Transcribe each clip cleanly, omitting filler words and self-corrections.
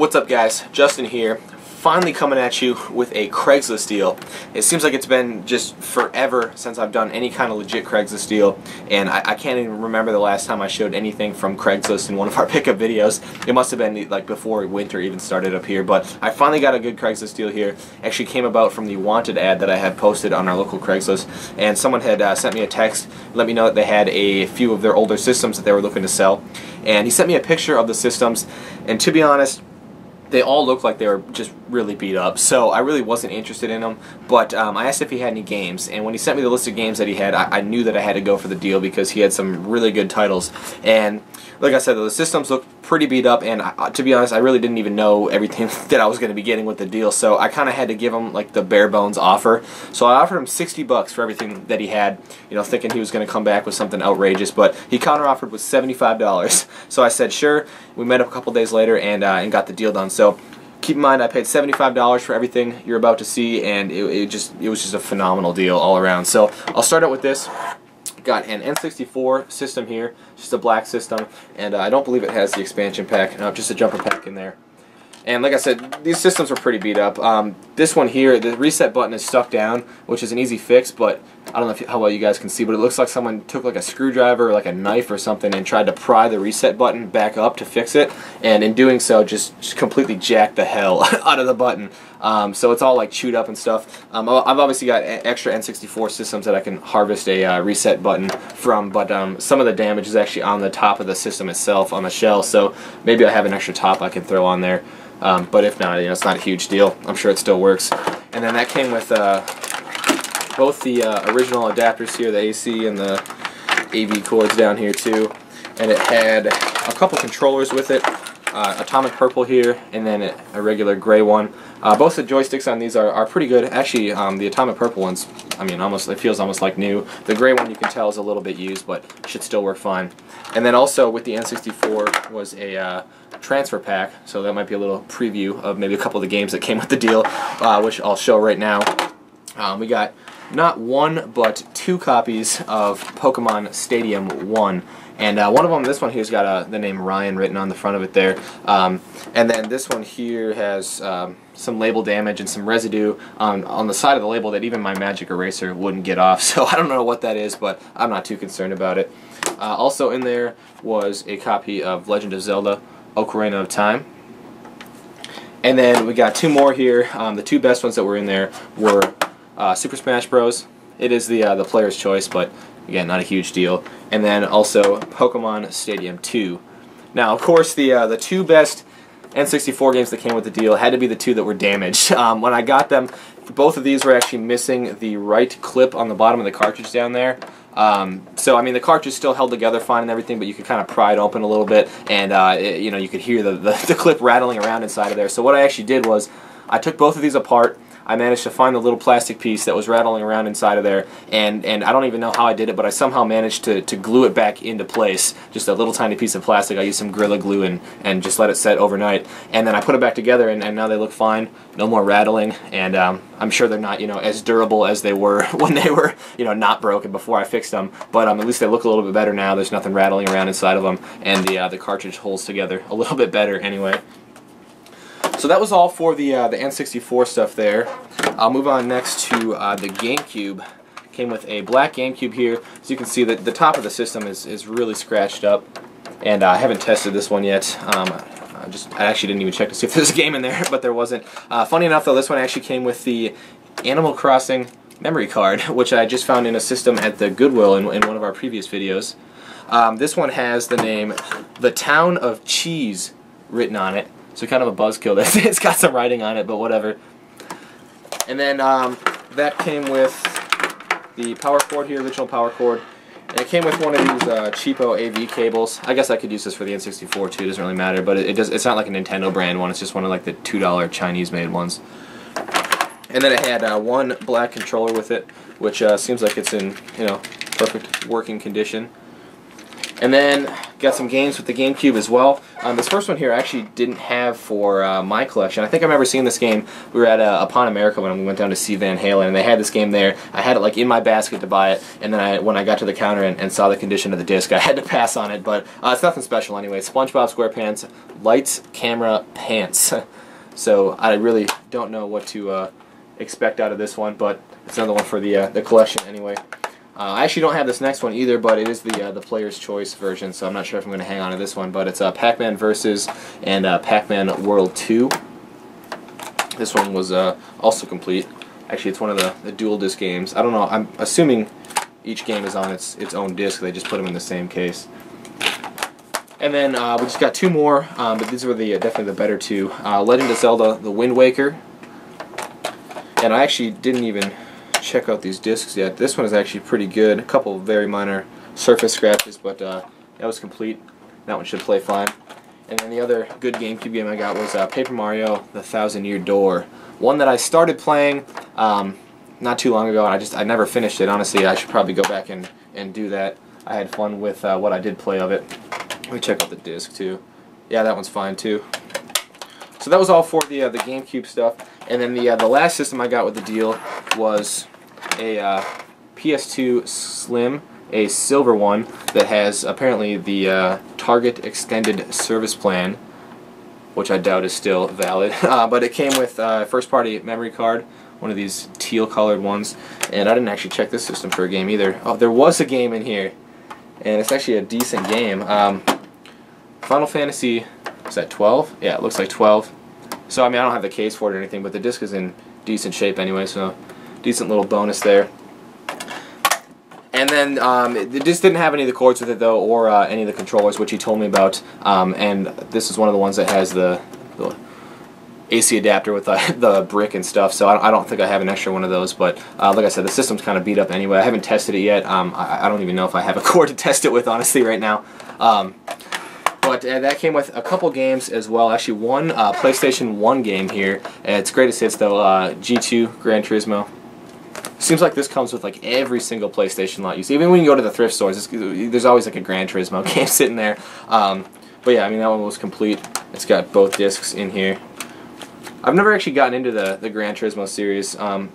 What's up, guys? Justin here, finally coming at you with a Craigslist deal. It seems like it's been just forever since I've done any kind of legit Craigslist deal, and I can't even remember the last time I showed anything from Craigslist in one of our pickup videos. It must have been like before winter even started up here, but I finally got a good Craigslist deal here. Actually came about from the wanted ad that I had posted on our local Craigslist, and someone had sent me a text, let me know that they had a few of their older systems that they were looking to sell, and he sent me a picture of the systems, and to be honest, they all looked like they were just really beat up, so I really wasn't interested in them, but I asked if he had any games, and when he sent me the list of games that he had, I knew that I had to go for the deal because he had some really good titles. And like I said, the systems looked pretty beat up, and to be honest, I really didn't even know everything that I was going to be getting with the deal, so I kind of had to give him like the bare bones offer. So I offered him $60 for everything that he had, you know, thinking he was going to come back with something outrageous, but he counter-offered with $75. So I said sure. We met up a couple days later and got the deal done. So keep in mind, I paid $75 for everything you're about to see, and it was just a phenomenal deal all around. So I'll start out with this. Got an N64 system here, just a black system, and I don't believe it has the expansion pack. No, just a jumper pack in there. And like I said, these systems are pretty beat up. This one here, the reset button is stuck down, which is an easy fix, but I don't know how well you guys can see, but it looks like someone took like a screwdriver or like a knife or something and tried to pry the reset button back up to fix it, and in doing so just completely jacked the hell out of the button. So it's all like chewed up and stuff. I've obviously got extra N64 systems that I can harvest a reset button from, but some of the damage is actually on the top of the system itself, on the shell, so maybe I have an extra top I can throw on there. But if not, you know, it's not a huge deal. I'm sure it still works. And then that came with both the original adapters here, the AC and the AV cords down here too. And it had a couple controllers with it, atomic purple here, and then a regular gray one. Both the joysticks on these are pretty good. Actually, the atomic purple one's, I mean, it feels almost like new. The gray one you can tell is a little bit used, but should still work fine. And then also with the N64 was a transfer pack, so that might be a little preview of maybe a couple of the games that came with the deal, which I'll show right now. We got not one but two copies of Pokemon Stadium 1. And one of them, this one here's got the name Ryan written on the front of it there. And then this one here has some label damage and some residue on the side of the label that even my magic eraser wouldn't get off. So I don't know what that is, but I'm not too concerned about it. Also in there was a copy of Legend of Zelda Ocarina of Time. And then we got two more here. The two best ones that were in there were Super Smash Bros. It is the player's choice, but again, not a huge deal. And then also Pokemon Stadium 2. Now, of course, the two best N64 games that came with the deal had to be the two that were damaged. When I got them, both of these were actually missing the right clip on the bottom of the cartridge down there. So I mean, the cartridge still held together fine and everything, but you could kind of pry it open a little bit, and you know, you could hear the clip rattling around inside of there. So what I actually did was I took both of these apart. I managed to find the little plastic piece that was rattling around inside of there, and I don't even know how I did it, but I somehow managed to glue it back into place. Just a little tiny piece of plastic. I used some Gorilla Glue and just let it set overnight, and then I put it back together, and now they look fine. No more rattling, and I'm sure they're not, you know, as durable as they were when they were, you know, not broken before I fixed them, but at least they look a little bit better now. There's nothing rattling around inside of them, and the cartridge holds together a little bit better anyway. So that was all for the N64 stuff there. I'll move on next to the GameCube. Came with a black GameCube here. As you can see, the top of the system is really scratched up, and I haven't tested this one yet. I actually didn't even check to see if there's a game in there, but there wasn't. Funny enough, though, this one actually came with the Animal Crossing memory card, which I just found in a system at the Goodwill in one of our previous videos. This one has the name The Town of Cheese written on it. So kind of a buzzkill. It's got some writing on it, but whatever. And then that came with the power cord here, original power cord. And it came with one of these cheapo AV cables. I guess I could use this for the N64 too, it doesn't really matter, but it's not like a Nintendo brand one, it's just one of like the $2 Chinese made ones. And then it had one black controller with it, which seems like it's in, you know, perfect working condition. And then got some games with the GameCube as well. This first one here I actually didn't have for my collection. I think I remember seeing this game. We were at Upon America when we went down to see Van Halen, and they had this game there. I had it like in my basket to buy it, and then when I got to the counter and saw the condition of the disc, I had to pass on it. But it's nothing special anyway. SpongeBob SquarePants, Lights, Camera, Pants. So I really don't know what to expect out of this one, but it's another one for the collection anyway. I actually don't have this next one either, but it is the Player's Choice version, so I'm not sure if I'm going to hang on to this one. But it's Pac-Man Versus and Pac-Man World 2. This one was also complete. Actually, it's one of the dual disc games. I don't know. I'm assuming each game is on its own disc. They just put them in the same case. And then we just got two more, but these were definitely the better two. Legend of Zelda: The Wind Waker. And I actually didn't even check out these discs yet. This one is actually pretty good. A couple of very minor surface scratches, but that was complete. That one should play fine. And then the other good GameCube game I got was Paper Mario: The Thousand-Year Door. One that I started playing not too long ago, and I never finished it. Honestly, I should probably go back and do that. I had fun with what I did play of it. Let me check out the disc too. Yeah, that one's fine too. So that was all for the GameCube stuff. And then the last system I got with the deal was a PS2 Slim, a silver one that has apparently the Target Extended Service Plan, which I doubt is still valid. But it came with first-party memory card, one of these teal-colored ones, and I didn't actually check this system for a game either. Oh, there was a game in here, and it's actually a decent game. Final Fantasy, is that 12? Yeah, it looks like 12. So, I mean, I don't have the case for it or anything, but the disc is in decent shape anyway, so decent little bonus there. And then the disc didn't have any of the cords with it, though, or any of the controllers, which he told me about. And this is one of the ones that has the AC adapter with the brick and stuff, so I don't think I have an extra one of those. But like I said, the system's kind of beat up anyway. I haven't tested it yet. I don't even know if I have a cord to test it with, honestly, right now. But that came with a couple games as well. Actually, one PlayStation 1 game here. It's greatest hits, though. G2, Gran Turismo. Seems like this comes with like every single PlayStation lot you see. Even when you go to the thrift stores, there's always like a Gran Turismo game sitting there. But yeah, I mean, that one was complete. It's got both discs in here. I've never actually gotten into the Gran Turismo series. I don't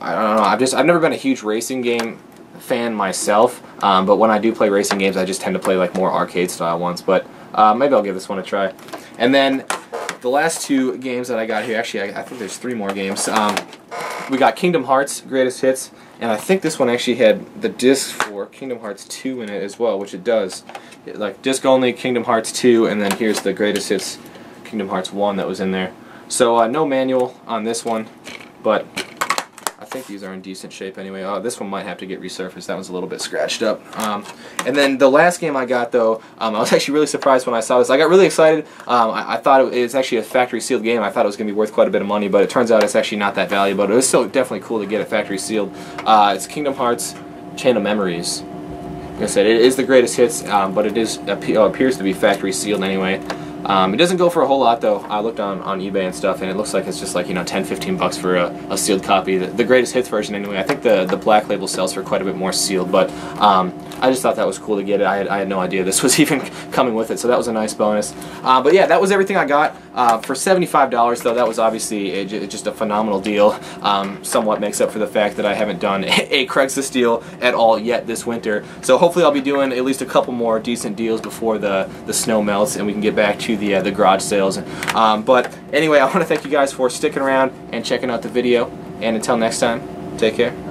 know. I've never been a huge racing game fan myself. But when I do play racing games, I just tend to play like more arcade style ones. But maybe I'll give this one a try. And then the last two games that I got here, actually, I think there's three more games. We got Kingdom Hearts Greatest Hits, and I think this one actually had the disc for Kingdom Hearts 2 in it as well, which it does. Like disc only Kingdom Hearts 2, and then here's the Greatest Hits Kingdom Hearts 1 that was in there. So no manual on this one, but I think these are in decent shape anyway. This one might have to get resurfaced. That one's a little bit scratched up. And then the last game I got, though, I was actually really surprised when I saw this. I got really excited. I thought it's actually a factory sealed game. I thought it was going to be worth quite a bit of money, but it turns out it's actually not that valuable. But it was still definitely cool to get it factory sealed. It's Kingdom Hearts Chain of Memories. Like I said, it is the greatest hits, but it appears to be factory sealed anyway. It doesn't go for a whole lot, though. I looked on eBay and stuff, and it looks like it's just like, you know, 10-15 bucks for a sealed copy. The greatest hits version anyway. I think the black label sells for quite a bit more sealed, but I just thought that was cool to get it. I had no idea this was even coming with it, so that was a nice bonus. But yeah, that was everything I got. For $75, though, that was obviously just a phenomenal deal. Somewhat makes up for the fact that I haven't done a Craigslist deal at all yet this winter. So hopefully I'll be doing at least a couple more decent deals before the snow melts and we can get back to the garage sales. But anyway, I want to thank you guys for sticking around and checking out the video. And until next time, take care.